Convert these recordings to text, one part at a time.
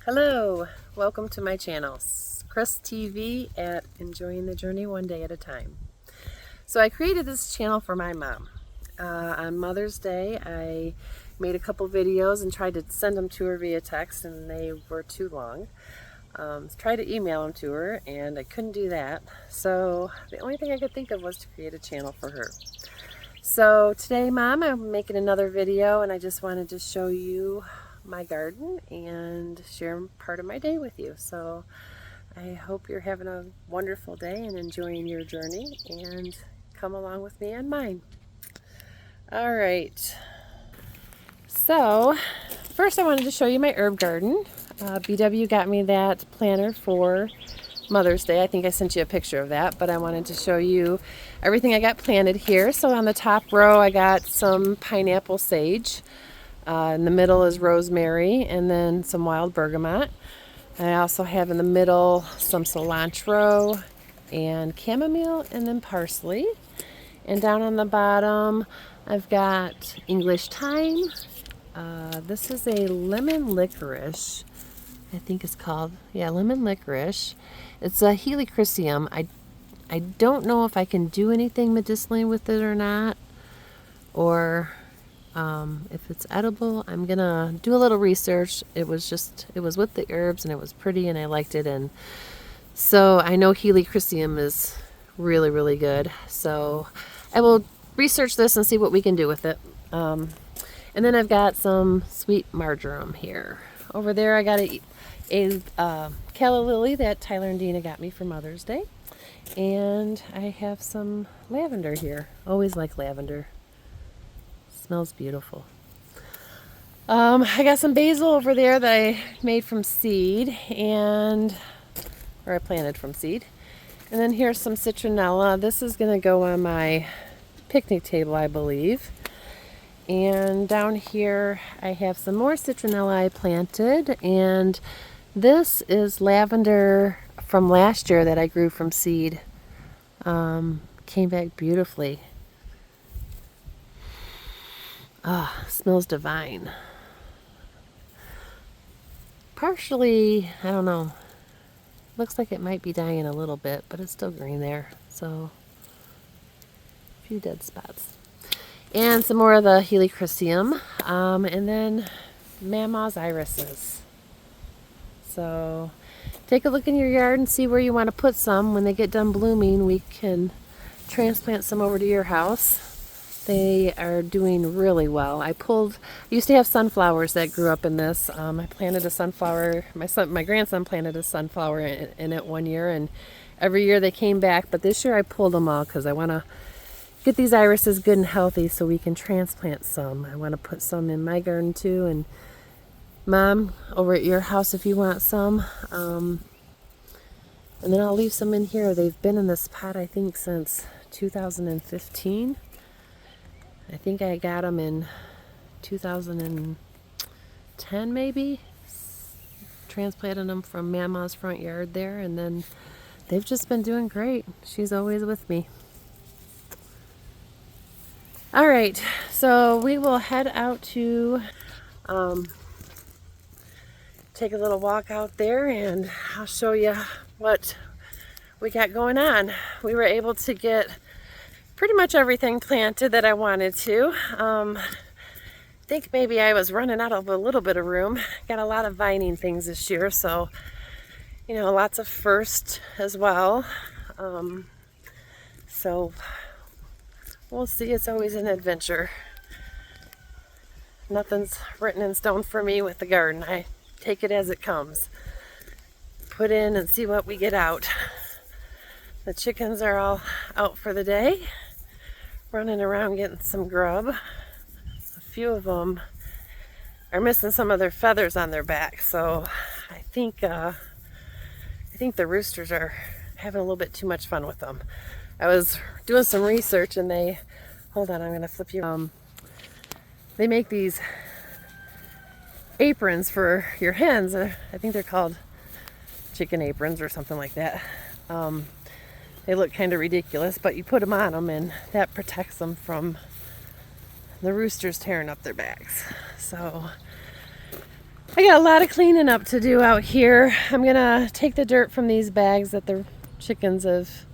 Hello, welcome to my channel, Chris TV at Enjoying the Journey One Day at a Time. So I created this channel for my mom. On Mother's Day, I made a couple videos and tried to send them to her via text, and they were too long. Tried to email them to her, and I couldn't do that. So the only thing I could think of was to create a channel for her. So today, Mom, I'm making another video, and I just wanted to show you my garden and share part of my day with you. So I hope you're having a wonderful day and enjoying your journey, and come along with me on mine. All right, so first I wanted to show you my herb garden. BW got me that planter for Mother's Day. I think I sent you a picture of that, but I wanted to show you everything I got planted here. So on the top row I got some pineapple sage. In the middle is rosemary, and then some wild bergamot. I also have in the middle some cilantro and chamomile, and then parsley. And down on the bottom I've got English thyme. This is a lemon licorice, I think it's called. Yeah, lemon licorice. It's a helichrysum. I don't know if I can do anything medicinally with it or not, or if it's edible. I'm gonna do a little research. It was with the herbs, and it was pretty, and I liked it, and so I know helichrysum is really, really good. So I will research this and see what we can do with it. And then I've got some sweet marjoram here. Over there I got a calla lily that Tyler and Dina got me for Mother's Day, and I have some lavender here. Always like lavender. Smells beautiful. I got some basil over there that I made from seed, or I planted from seed. And then here's some citronella. This is going to go on my picnic table, I believe. And down here I have some more citronella I planted, and this is lavender from last year that I grew from seed. Came back beautifully. Smells divine. Partially, I don't know, looks like it might be dying a little bit, but it's still green there, so a few dead spots. And some more of the helichrysum, and then mamaw's irises. So take a look in your yard and see where you want to put some. When they get done blooming, we can transplant some over to your house. They are doing really well. I used to have sunflowers that grew up in this. I planted a sunflower. My grandson planted a sunflower in it one year, and every year they came back. But this year I pulled them all because I want to get these irises good and healthy so we can transplant some. I want to put some in my garden too, and Mom, over at your house if you want some. And then I'll leave some in here. They've been in this pot, I think, since 2015. I think I got them in 2010 maybe. Transplanted them from Mama's front yard there, and then they've just been doing great. She's always with me. All right, so we will head out to take a little walk out there, and I'll show you what we got going on. We were able to get pretty much everything planted that I wanted to. I think maybe I was running out of a little bit of room. Got a lot of vining things this year, so lots of first as well. So we'll see. It's always an adventure. Nothing's written in stone for me with the garden. I take it as it comes. Put in and see what we get out. The chickens are all out for the day, running around getting some grub. A few of them are missing some of their feathers on their back, so I think the roosters are having a little bit too much fun with them. I was doing some research, and hold on, I'm going to flip you. They make these aprons for your hens. I think they're called chicken aprons or something like that. They look kind of ridiculous, but you put them on them, and that protects them from the roosters tearing up their backs. So I got a lot of cleaning up to do out here. I'm gonna take the dirt from these bags that the chickens have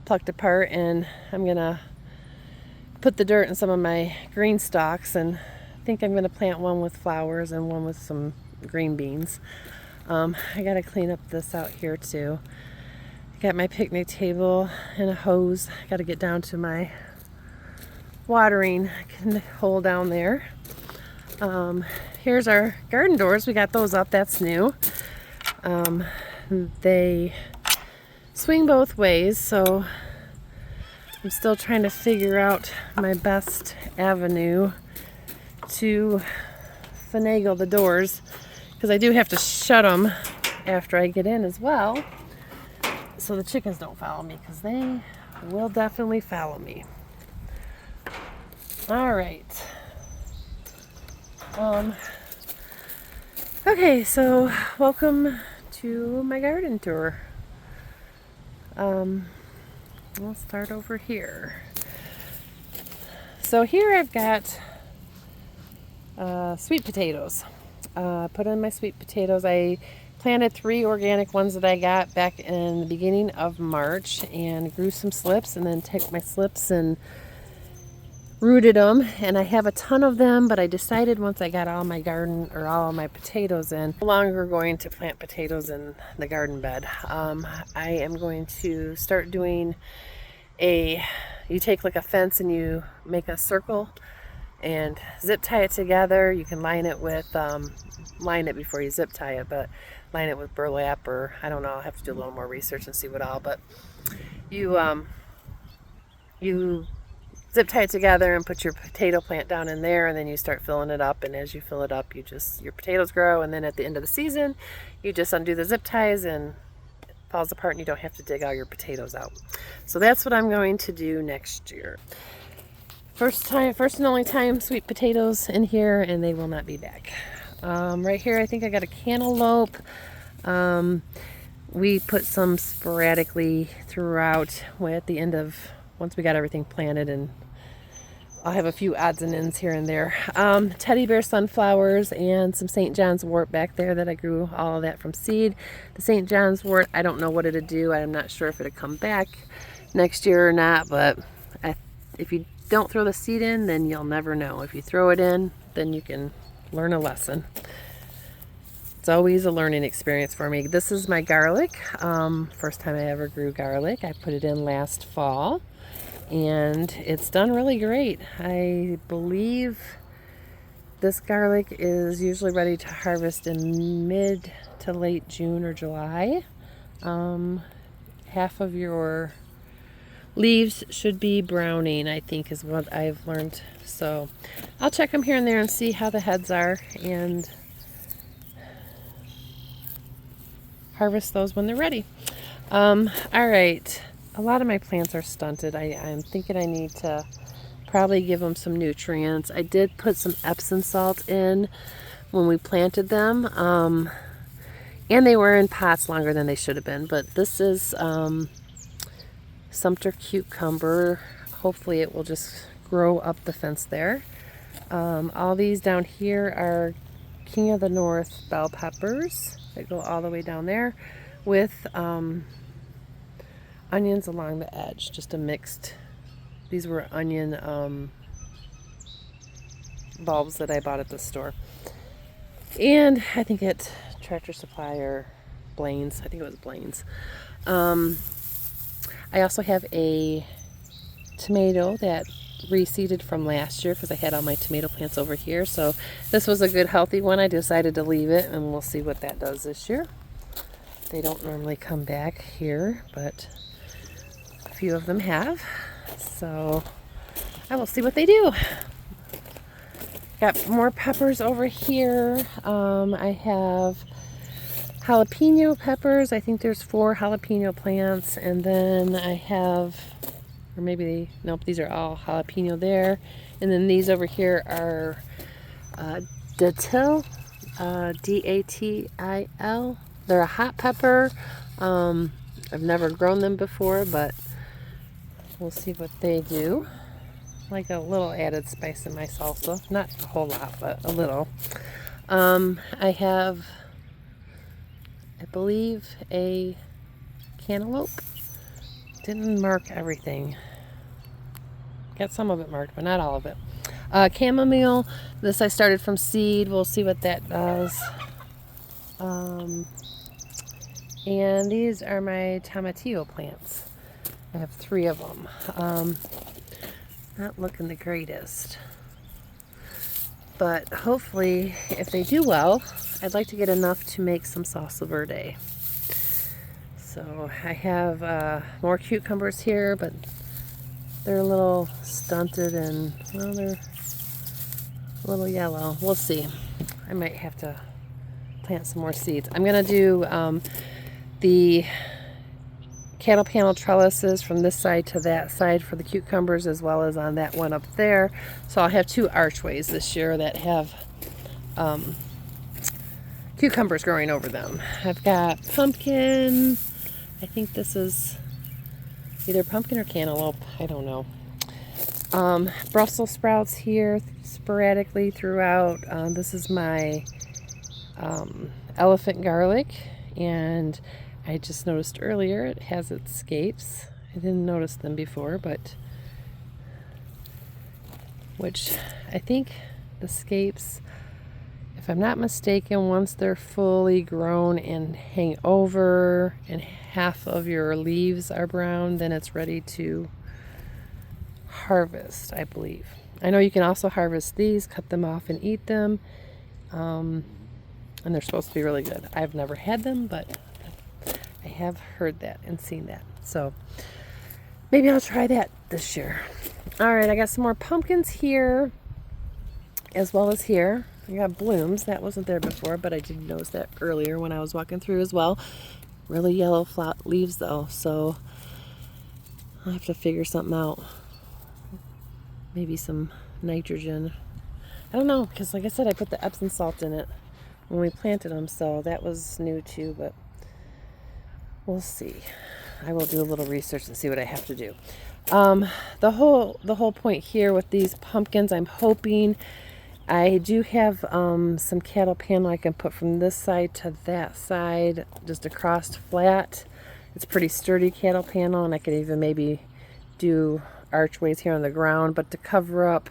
plucked apart, and I'm gonna put the dirt in some of my green stalks, and I think I'm gonna plant one with flowers and one with some green beans. I gotta clean up this out here too. I got my picnic table and a hose. I gotta get down to my watering hole down there. Here's our garden doors. We got those up. That's new. They swing both ways, so I'm still trying to figure out my best avenue to finagle the doors, because I do have to shut them after I get in as well, so the chickens don't follow me, because they will definitely follow me. All right. Okay, so welcome to my garden tour. We'll start over here. So here I've got sweet potatoes. Put in my sweet potatoes. I planted 3 organic ones that I got back in the beginning of March and grew some slips, and then took my slips and rooted them, and I have a ton of them, but I decided once I got all my garden or all of my potatoes in, no longer going to plant potatoes in the garden bed. I am going to start doing you take like a fence and you make a circle and zip tie it together. You can line it with, line it before you zip tie it, but line it with burlap, or I don't know, I'll have to do a little more research and see what all, but you zip tie it together and put your potato plant down in there, and then you start filling it up, and as you fill it up, your potatoes grow, and then at the end of the season you just undo the zip ties and it falls apart and you don't have to dig all your potatoes out. So that's what I'm going to do next year. First and only time sweet potatoes in here, and they will not be back. Right here I think I got a cantaloupe. We put some sporadically throughout at the end of, once we got everything planted, and I'll have a few odds and ends here and there. Teddy bear sunflowers and some St. John's wort back there that I grew all of that from seed. The St. John's wort, I don't know what it'd do. I'm not sure if it'd come back next year or not, but if you don't throw the seed in, then you'll never know. If you throw it in, then you can learn a lesson. It's always a learning experience for me. This is my garlic. First time I ever grew garlic. I put it in last fall, and it's done really great. I believe this garlic is usually ready to harvest in mid to late June or July. Half of your leaves should be browning, I think, is what I've learned. So I'll check them here and there and see how the heads are, and harvest those when they're ready. All right. A lot of my plants are stunted. I'm thinking I need to probably give them some nutrients. I did put some Epsom salt in when we planted them, and they were in pots longer than they should have been. But this is Sumter cucumber. Hopefully it will just grow up the fence there. All these down here are King of the North bell peppers that go all the way down there, with onions along the edge, just a mixed. These were onion bulbs that I bought at the store, and I think at Tractor Supply or Blaine's. I think it was Blaine's. I also have a tomato that reseeded from last year, because I had all my tomato plants over here, so this was a good healthy one. I decided to leave it, and we'll see what that does this year. They don't normally come back here, but a few of them have, so I will see what they do. Got more peppers over here. I have jalapeno peppers. I think there's 4 jalapeno plants, and then I have, or maybe, nope, these are all jalapeno there. And then these over here are datil, D-A-T-I-L. They're a hot pepper. I've never grown them before, but we'll see what they do. Like a little added spice in my salsa. Not a whole lot, but a little. I have, I believe, a cantaloupe. Didn't mark everything. Got some of it marked, but not all of it. Chamomile. This I started from seed. We'll see what that does. And these are my tomatillo plants. I have 3 of them. Not looking the greatest. But hopefully, if they do well, I'd like to get enough to make some salsa verde. So I have more cucumbers here, but they're a little stunted and, well, they're a little yellow. We'll see. I might have to plant some more seeds. I'm going to do the cattle panel trellises from this side to that side for the cucumbers, as well as on that one up there. So I'll have 2 archways this year that have cucumbers growing over them. I've got pumpkin. I think this is either pumpkin or cantaloupe. I don't know. Brussels sprouts here sporadically throughout. This is my elephant garlic, and I just noticed earlier it has its scapes. I didn't notice them before, but which I think the scapes, if I'm not mistaken, once they're fully grown and hang over and half of your leaves are brown, then it's ready to harvest, I believe. I know you can also harvest these, cut them off and eat them, and they're supposed to be really good. I've never had them, but I have heard that and seen that. So maybe I'll try that this year. All right, I got some more pumpkins here as well as here. I got blooms. That wasn't there before, but I did notice that earlier when I was walking through as well. Really yellow leaves though, so I'll have to figure something out. Maybe some nitrogen. I don't know, because like I said, I put the Epsom salt in it when we planted them, so that was new too, but we'll see. I will do a little research and see what I have to do. The whole point here with these pumpkins, I'm hoping I do have some cattle panel I can put from this side to that side, just across flat. It's pretty sturdy cattle panel, and I could even maybe do archways here on the ground, but to cover up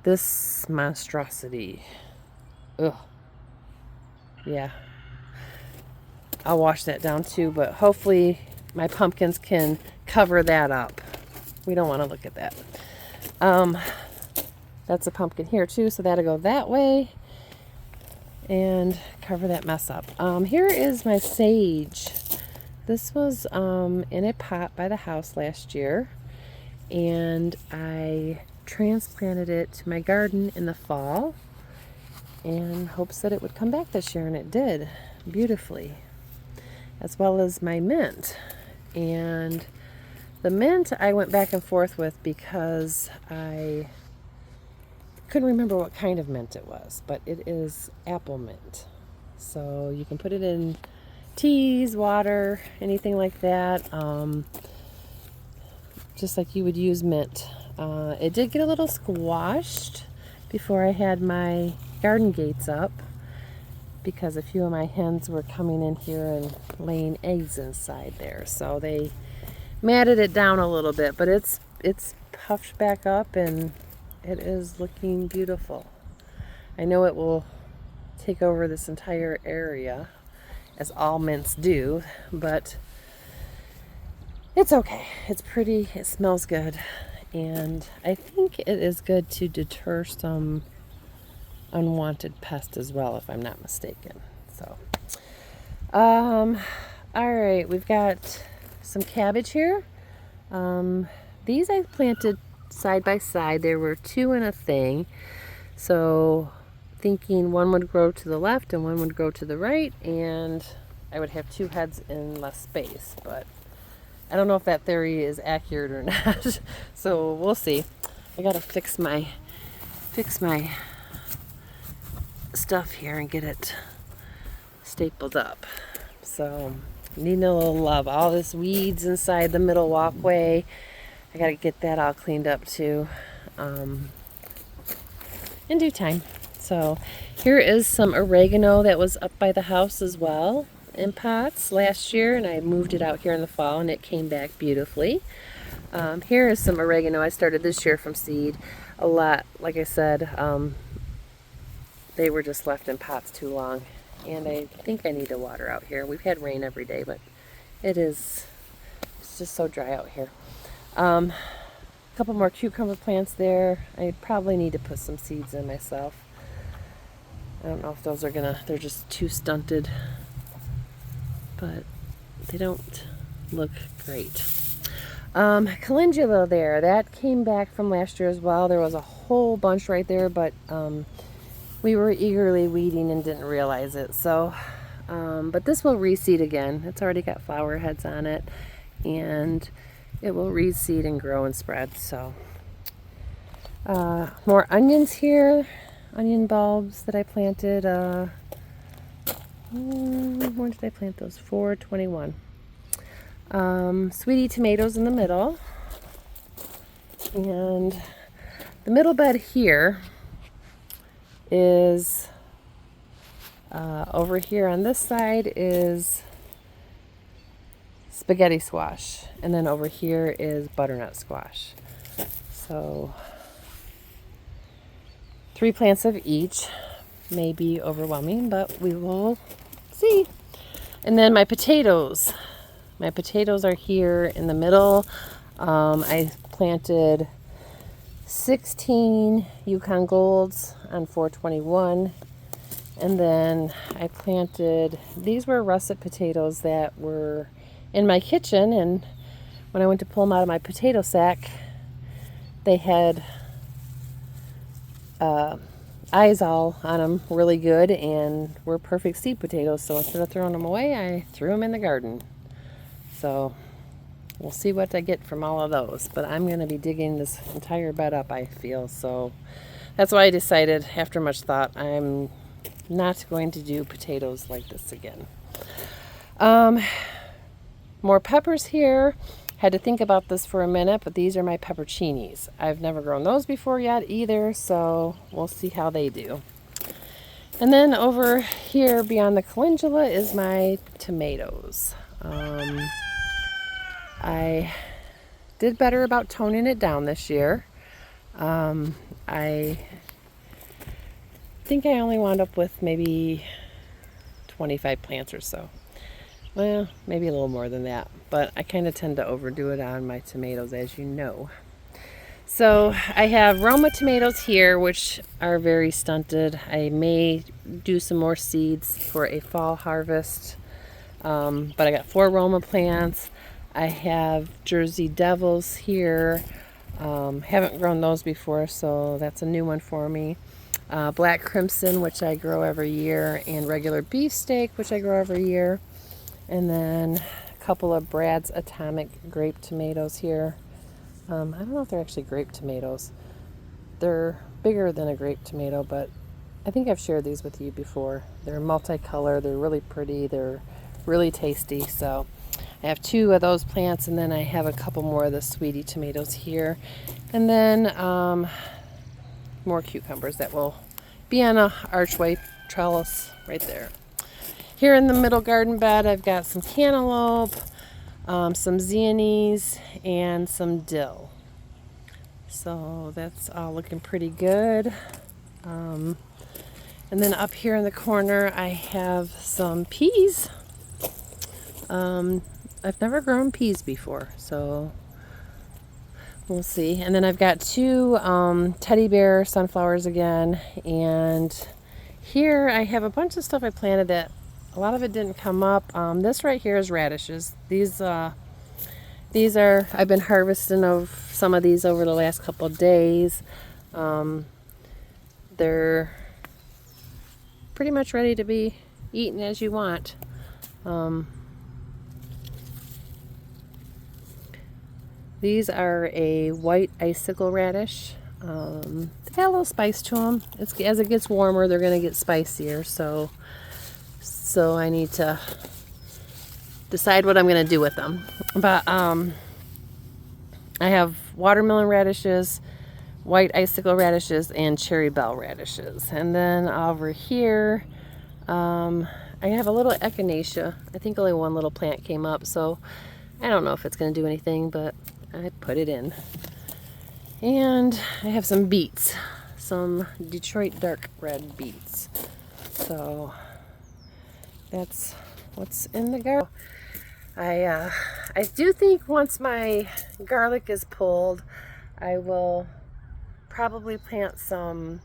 this monstrosity. Ugh. Yeah. I'll wash that down too, but hopefully my pumpkins can cover that up. We don't want to look at that. That's a pumpkin here too, so that'll go that way and cover that mess up. Here is my sage. This was in a pot by the house last year, and I transplanted it to my garden in the fall in hopes that it would come back this year, and it did beautifully, as well as my mint. And the mint I went back and forth with because I couldn't remember what kind of mint it was, but it is apple mint. So you can put it in teas, water, anything like that, just like you would use mint. It did get a little squashed before I had my garden gates up, because a few of my hens were coming in here and laying eggs inside there, so they matted it down a little bit, but it's puffed back up and it is looking beautiful. I know it will take over this entire area, as all mints do, but it's okay. It's pretty, it smells good, and I think it is good to deter some unwanted pests as well, if I'm not mistaken. So all right, we've got some cabbage here. These I planted side by side. There were 2 in a thing, so thinking one would grow to the left and one would grow to the right, and I would have 2 heads in less space, but I don't know if that theory is accurate or not. So we'll see. I gotta fix my stuff here and get it stapled up. So needing a little love. All this weeds inside the middle walkway, I gotta get that all cleaned up too, in due time. So here is some oregano that was up by the house as well in pots last year, and I moved it out here in the fall and it came back beautifully. Here is some oregano I started this year from seed. A lot, like I said, they were just left in pots too long, and I think I need to water out here. We've had rain every day, but it's just so dry out here. A couple more cucumber plants there. I probably need to put some seeds in myself. I don't know if those are they're just too stunted, but they don't look great. Calendula there, that came back from last year as well. There was a whole bunch right there, but we were eagerly weeding and didn't realize it. So, but this will reseed again. It's already got flower heads on it, and it will reseed and grow and spread. So, more onions here, onion bulbs that I planted. When did I plant those? 4/21. Sweetie tomatoes in the middle, and the middle bed here is over here on this side is spaghetti squash, and then over here is butternut squash. So 3 plants of each may be overwhelming, but we will see. And then my potatoes. My potatoes are here in the middle. I planted 16 Yukon Golds on 4/21, and then I planted, these were russet potatoes that were in my kitchen, and when I went to pull them out of my potato sack, they had eyes all on them really good and were perfect seed potatoes. So instead of throwing them away, I threw them in the garden. So we'll see what I get from all of those, but I'm going to be digging this entire bed up, I feel. So that's why I decided, after much thought, I'm not going to do potatoes like this again. More peppers here. Had to think about this for a minute, but these are my pepperoncinis. I've never grown those before yet either, so we'll see how they do. And then over here beyond the calendula is my tomatoes. I did better about toning it down this year. I think I only wound up with maybe 25 plants or so. Well, maybe a little more than that, but I kind of tend to overdo it on my tomatoes, as you know. So I have Roma tomatoes here, which are very stunted. I may do some more seeds for a fall harvest, but I got 4 Roma plants. I have Jersey Devils here. Haven't grown those before, so that's a new one for me. Black Crimson, which I grow every year, and regular beefsteak, which I grow every year. And then a couple of Brad's Atomic grape tomatoes here. I don't know if they're actually grape tomatoes. They're bigger than a grape tomato, but I think I've shared these with you before. They're multicolor, they're really pretty, they're really tasty. So I have 2 of those plants, and then I have a couple more of the sweetie tomatoes here. And then more cucumbers that will be on a archway trellis right there. Here in the middle garden bed, I've got some cantaloupe, some zeonies, and some dill. So that's all looking pretty good. And then up here in the corner, I have some peas. I've never grown peas before, so we'll see. And then I've got 2 teddy bear sunflowers again. And here I have a bunch of stuff I planted that a lot of it didn't come up. This right here is radishes. These are, I've been harvesting of some of these over the last couple of days. They're pretty much ready to be eaten as you want. These are a white icicle radish. They got a little spice to them. As it gets warmer, they're going to get spicier. So I need to decide what I'm going to do with them. But I have watermelon radishes, white icicle radishes and cherry bell radishes. And then over here, I have a little echinacea. I think only one little plant came up, so I don't know if it's going to do anything, but I put it in. And I have some beets, some Detroit dark red beets. So that's what's in the garden. I do think once my garlic is pulled, I will probably plant some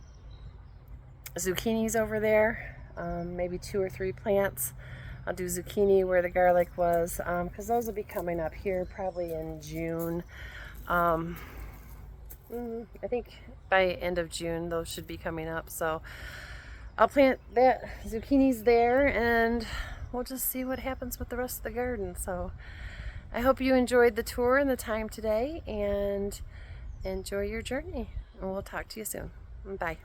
zucchinis over there, maybe 2 or 3 plants. I'll do zucchini where the garlic was, because those will be coming up here probably in June. I think by end of June those should be coming up, so I'll plant that zucchinis there, and we'll just see what happens with the rest of the garden. So I hope you enjoyed the tour and the time today, and enjoy your journey, and we'll talk to you soon. Bye.